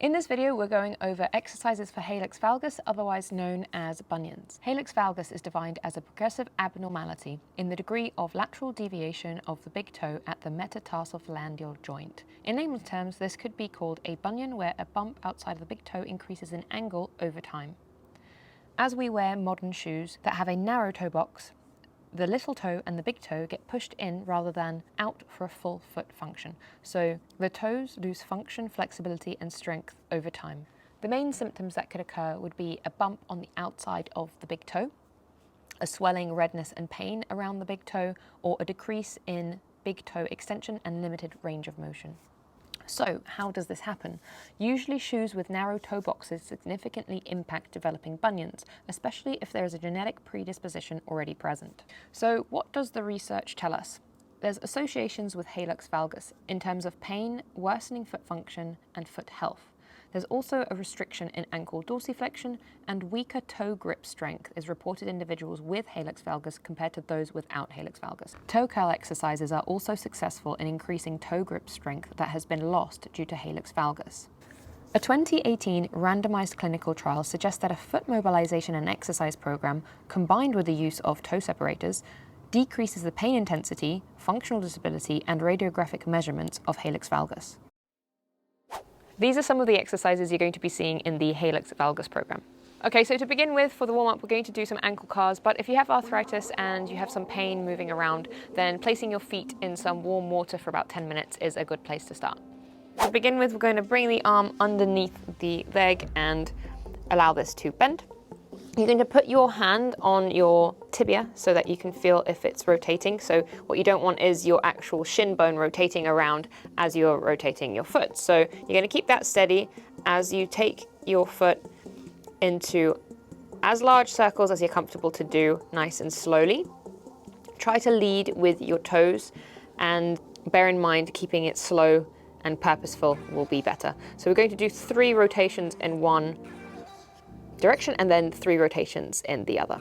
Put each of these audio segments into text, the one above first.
In this video, we're going over exercises for Hallux valgus, otherwise known as bunions. Hallux valgus is defined as a progressive abnormality in the degree of lateral deviation of the big toe at the metatarsophalangeal joint. In layman's terms, this could be called a bunion, where a bump outside of the big toe increases in angle over time. As we wear modern shoes that have a narrow toe box, the little toe and the big toe get pushed in rather than out for a full foot function. So the toes lose function, flexibility and strength over time. The main symptoms that could occur would be a bump on the outside of the big toe, a swelling, redness and pain around the big toe, or a decrease in big toe extension and limited range of motion. So how does this happen? Usually shoes with narrow toe boxes significantly impact developing bunions, especially if there is a genetic predisposition already present. So what does the research tell us? There's associations with Hallux valgus in terms of pain, worsening foot function, and foot health. There's also a restriction in ankle dorsiflexion, and weaker toe grip strength is reported in individuals with Hallux valgus compared to those without Hallux valgus. Toe curl exercises are also successful in increasing toe grip strength that has been lost due to Hallux valgus. A 2018 randomized clinical trial suggests that a foot mobilization and exercise program, combined with the use of toe separators, decreases the pain intensity, functional disability, and radiographic measurements of Hallux valgus. These are some of the exercises you're going to be seeing in the Hallux Valgus program. Okay, so to begin with, for the warm-up, we're going to do some ankle cars, but if you have arthritis and you have some pain moving around, then placing your feet in some warm water for about 10 minutes is a good place to start. To begin with, we're going to bring the arm underneath the leg and allow this to bend. You're going to put your hand on your tibia so that you can feel if it's rotating. So what you don't want is your actual shin bone rotating around as you're rotating your foot. So you're going to keep that steady as you take your foot into as large circles as you're comfortable to do, nice and slowly. Try to lead with your toes, and bear in mind keeping it slow and purposeful will be better. So we're going to do 3 rotations in one direction and then 3 rotations in the other.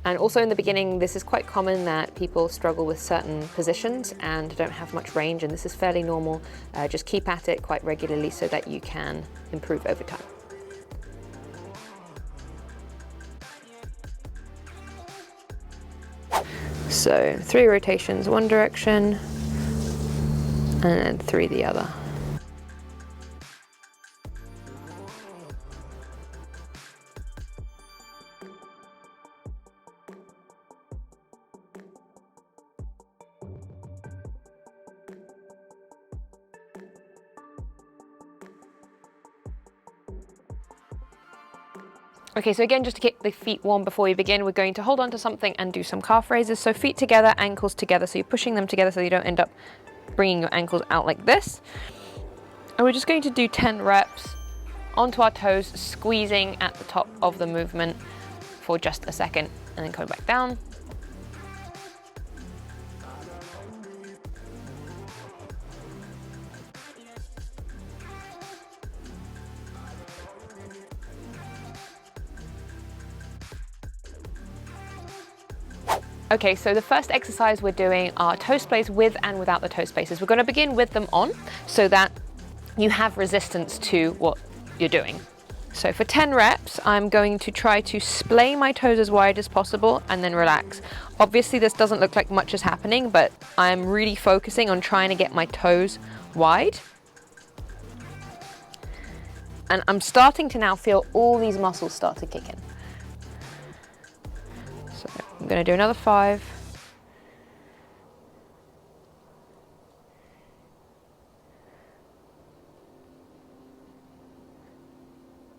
And also in the beginning, this is quite common that people struggle with certain positions and don't have much range, and this is fairly normal. Just keep at it quite regularly so that you can improve over time. So 3 rotations one direction and then 3 the other. Okay, so again, just to keep the feet warm before we begin, we're going to hold on to something and do some calf raises. So feet together, ankles together. So you're pushing them together so you don't end up bringing your ankles out like this. And we're just going to do 10 reps onto our toes, squeezing at the top of the movement for just a second, and then coming back down. Okay, so the first exercise we're doing are toe splays with and without the toe spacers. We're going to begin with them on so that you have resistance to what you're doing. So for 10 reps, I'm going to try to splay my toes as wide as possible and then relax. Obviously, this doesn't look like much is happening, but I'm really focusing on trying to get my toes wide. And I'm starting to now feel all these muscles start to kick in. So I'm going to do another 5.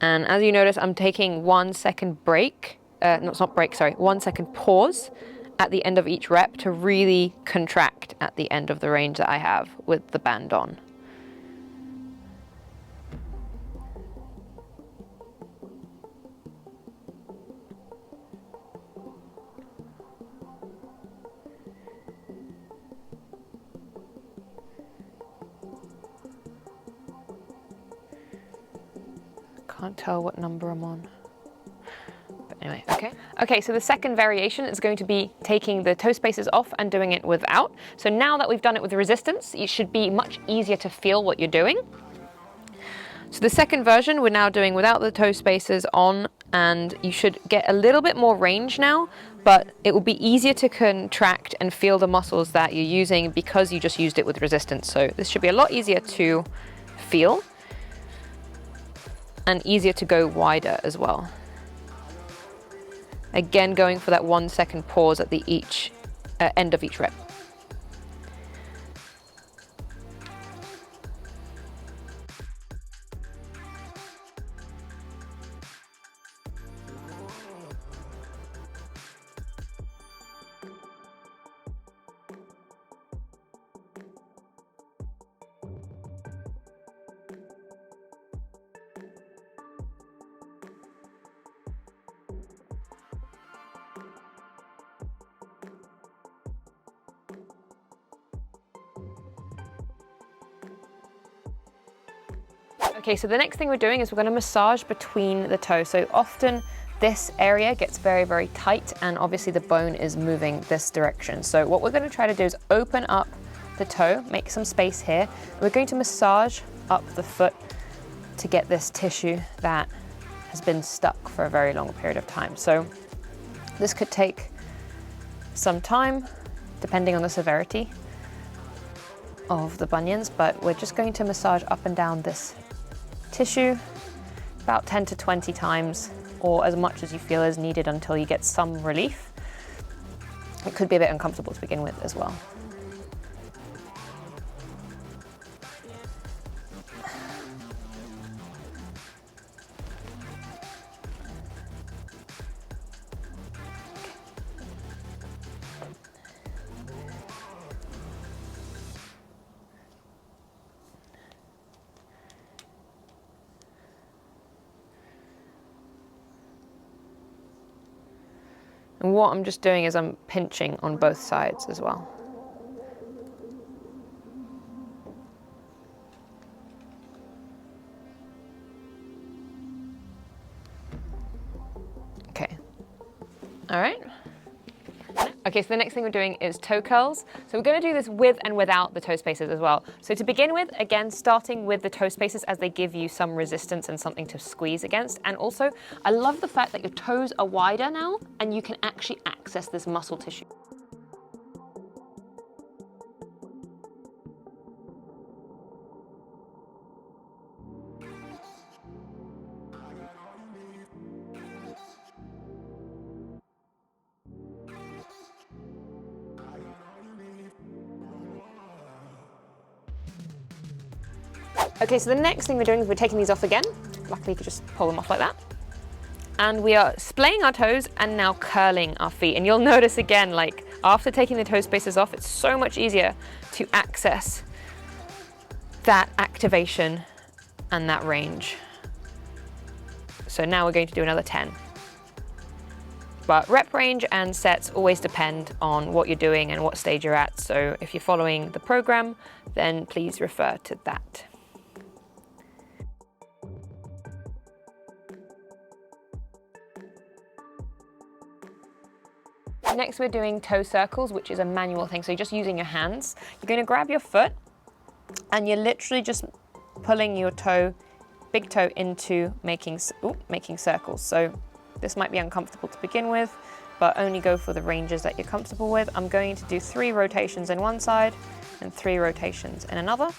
And as you notice, I'm taking 1 second break, no, it's not break, sorry, 1 second pause at the end of each rep to really contract at the end of the range that I have with the band on. Can't tell what number I'm on, but Anyway, okay. Okay, so the second variation is going to be taking the toe spacers off and doing it without. So now that we've done it with resistance, it should be much easier to feel what you're doing. So the second version we're now doing without the toe spacers on, and you should get a little bit more range now, but it will be easier to contract and feel the muscles that you're using because you just used it with resistance. So this should be a lot easier to feel and easier to go wider as well. Again, going for that 1 second pause at the end of each rep. Okay, so the next thing we're doing is we're going to massage between the toes. So often this area gets very, very tight, and obviously the bone is moving this direction. So what we're going to try to do is open up the toe, make some space here. We're going to massage up the foot to get this tissue that has been stuck for a very long period of time. So this could take some time, depending on the severity of the bunions, but we're just going to massage up and down this tissue about 10 to 20 times, or as much as you feel is needed until you get some relief. It could be a bit uncomfortable to begin with as well. And what I'm just doing is I'm pinching on both sides as well. Okay. All right. Okay, so the next thing we're doing is toe curls. So we're going to do this with and without the toe spacers as well. So to begin with, again, starting with the toe spacers as they give you some resistance and something to squeeze against. And also, I love the fact that your toes are wider now and you can actually access this muscle tissue. Okay, so the next thing we're doing is we're taking these off again. Luckily, you could just pull them off like that. And we are splaying our toes and now curling our feet. And you'll notice again, like after taking the toe spacers off, it's so much easier to access that activation and that range. So now we're going to do another 10. But rep range and sets always depend on what you're doing and what stage you're at. So if you're following the program, then please refer to that. Next, we're doing toe circles, which is a manual thing. So you're just using your hands. You're going to grab your foot and you're literally just pulling your toe, big toe into making circles. So this might be uncomfortable to begin with, but only go for the ranges that you're comfortable with. I'm going to do 3 rotations in one side and 3 rotations in another.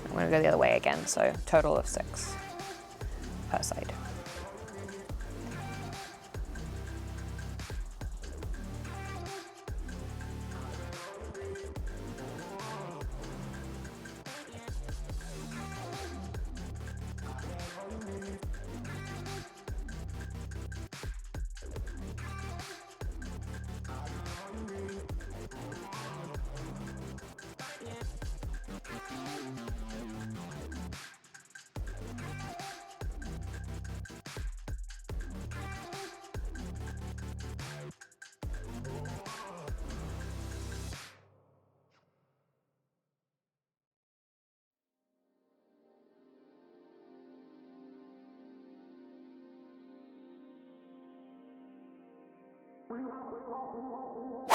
I'm going to go the other way again, so total of 6 per side.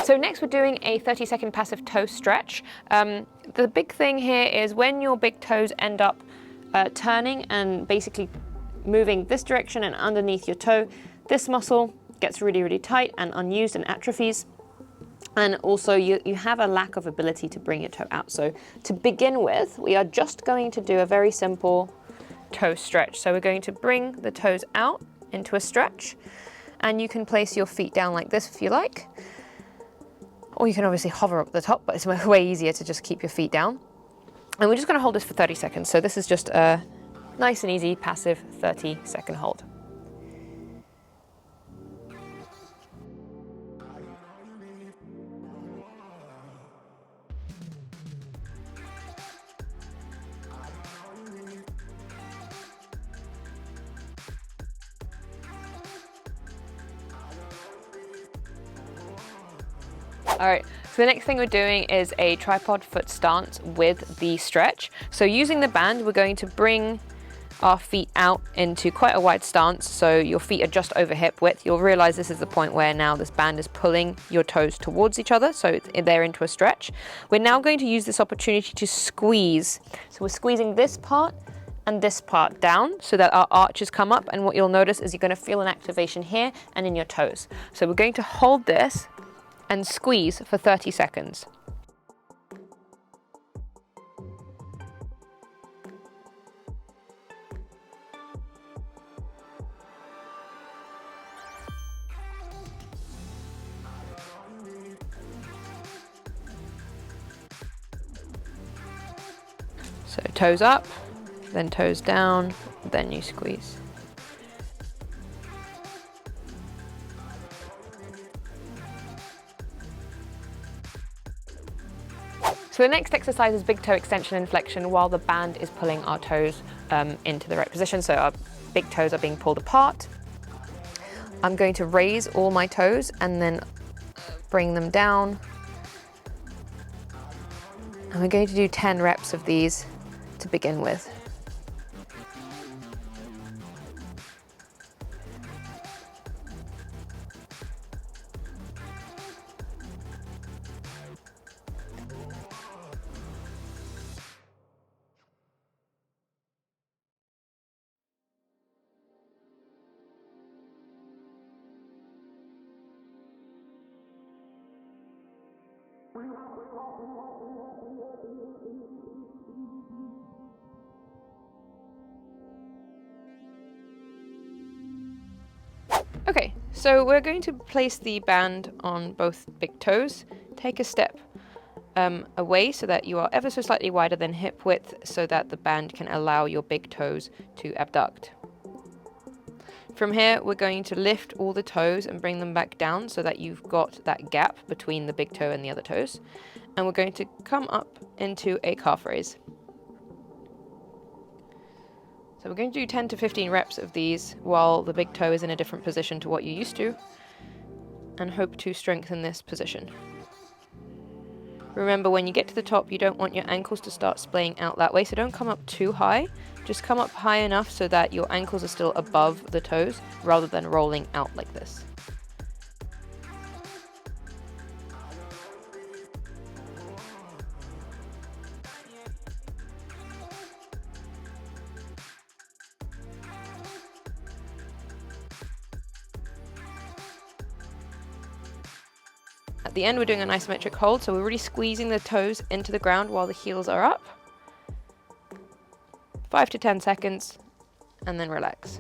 So next we're doing a 30-second passive toe stretch. The big thing here is when your big toes end up turning and basically moving this direction and underneath your toe, this muscle gets really, really tight and unused and atrophies. And also you have a lack of ability to bring your toe out. So to begin with, we are just going to do a very simple toe stretch. So we're going to bring the toes out into a stretch, and you can place your feet down like this if you like. Or you can obviously hover up the top, but it's way easier to just keep your feet down. And we're just going to hold this for 30 seconds. So this is just a nice and easy passive 30-second hold. All right, so the next thing we're doing is a tripod foot stance with the stretch. So using the band, we're going to bring our feet out into quite a wide stance, so your feet are just over hip width. You'll realize this is the point where now this band is pulling your toes towards each other, so they're into a stretch. We're now going to use this opportunity to squeeze. So we're squeezing this part and this part down so that our arches come up, and what you'll notice is you're going to feel an activation here and in your toes. So we're going to hold this and squeeze for 30 seconds. So toes up, then toes down, then you squeeze. So the next exercise is big toe extension and flexion while the band is pulling our toes into the right position. So our big toes are being pulled apart. I'm going to raise all my toes and then bring them down. And we're going to do 10 reps of these to begin with. Okay, so we're going to place the band on both big toes. Take a step away so that you are ever so slightly wider than hip width so that the band can allow your big toes to abduct. From here, we're going to lift all the toes and bring them back down so that you've got that gap between the big toe and the other toes. And we're going to come up into a calf raise. So we're going to do 10 to 15 reps of these while the big toe is in a different position to what you're used to, and hope to strengthen this position. Remember, when you get to the top, you don't want your ankles to start splaying out that way, so don't come up too high. Just come up high enough so that your ankles are still above the toes rather than rolling out like this. At the end, we're doing an isometric hold, so we're really squeezing the toes into the ground while the heels are up. 5 to 10 seconds, and then relax.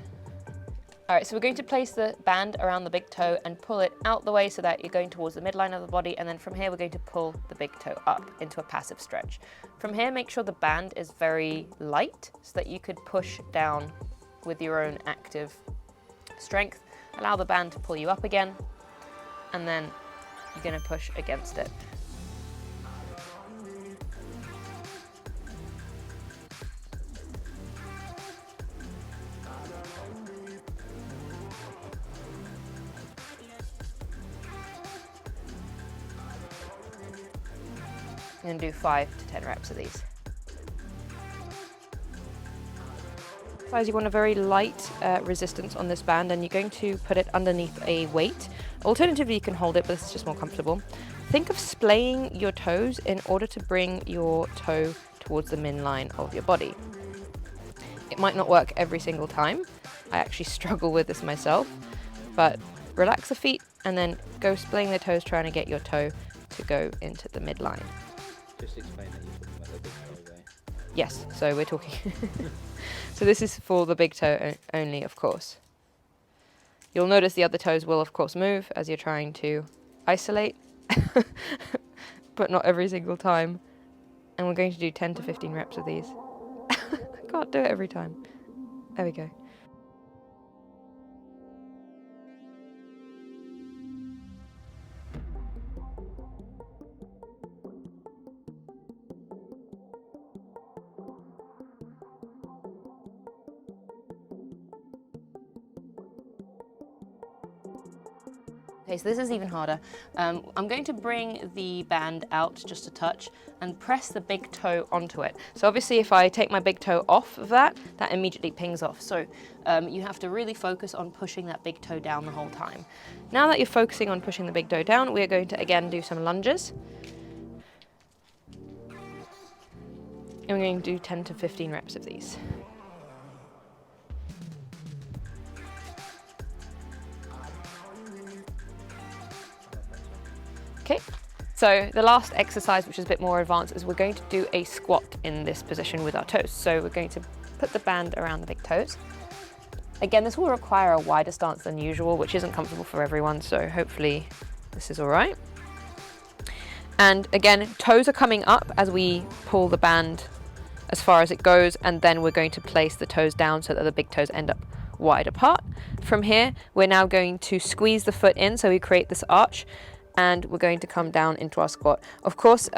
All right, so we're going to place the band around the big toe and pull it out the way so that you're going towards the midline of the body, and then from here, we're going to pull the big toe up into a passive stretch. From here, make sure the band is very light so that you could push down with your own active strength. Allow the band to pull you up again, and then you're going to push against it. I'm going to do 5 to 10 reps of these. You want a very light resistance on this band, and you're going to put it underneath a weight. Alternatively, you can hold it, but this is just more comfortable. Think of splaying your toes in order to bring your toe towards the midline of your body. It might not work every single time. I actually struggle with this myself, but relax the feet and then go splaying the toes, trying to get your toe to go into the midline. Just explain that you're talking about the big toe there. Yes, so we're talking. So this is for the big toe only, of course. You'll notice the other toes will, of course, move as you're trying to isolate, but not every single time. And we're going to do 10 to 15 reps of these. I can't do it every time. There we go. Okay, so this is even harder. I'm going to bring the band out just a touch and press the big toe onto it. So obviously if I take my big toe off of that, that immediately pings off. So you have to really focus on pushing that big toe down the whole time. Now that you're focusing on pushing the big toe down, we are going to again do some lunges. And we're going to do 10 to 15 reps of these. Okay, so the last exercise, which is a bit more advanced, is we're going to do a squat in this position with our toes. So we're going to put the band around the big toes. Again, this will require a wider stance than usual, which isn't comfortable for everyone, so hopefully this is all right. And again, toes are coming up as we pull the band as far as it goes, and then we're going to place the toes down so that the big toes end up wide apart. From here, we're now going to squeeze the foot in so we create this arch, and we're going to come down into our squat. Of course,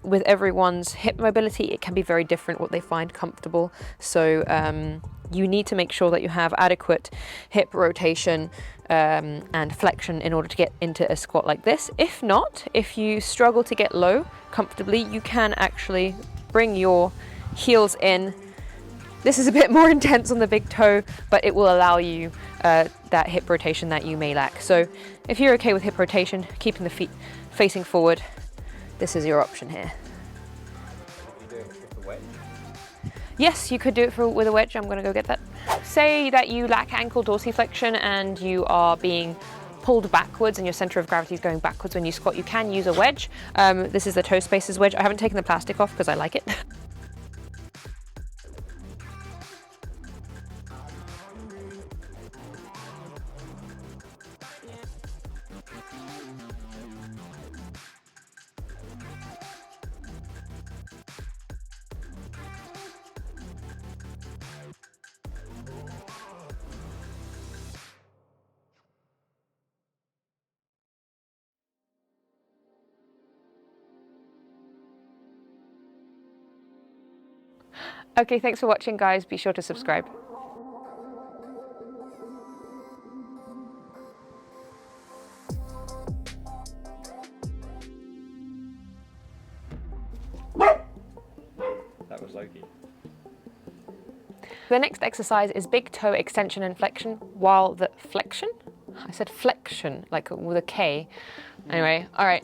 with everyone's hip mobility, it can be very different what they find comfortable. So you need to make sure that you have adequate hip rotation and flexion in order to get into a squat like this. If not, if you struggle to get low comfortably, you can actually bring your heels in. This is a bit more intense on the big toe, but it will allow you that hip rotation that you may lack. So if you're okay with hip rotation, keeping the feet facing forward, this is your option here. Could you do it with a wedge? Yes, you could do it with a wedge. I'm going to go get that. Say that you lack ankle dorsiflexion and you are being pulled backwards and your center of gravity is going backwards when you squat. You can use a wedge. This is the Toe Spacers wedge. I haven't taken the plastic off because I like it. Okay, thanks for watching, guys. Be sure to subscribe. That was Loki. The next exercise is big toe extension and flexion, while the flexion? I said flexion, like with a K. Anyway, all right.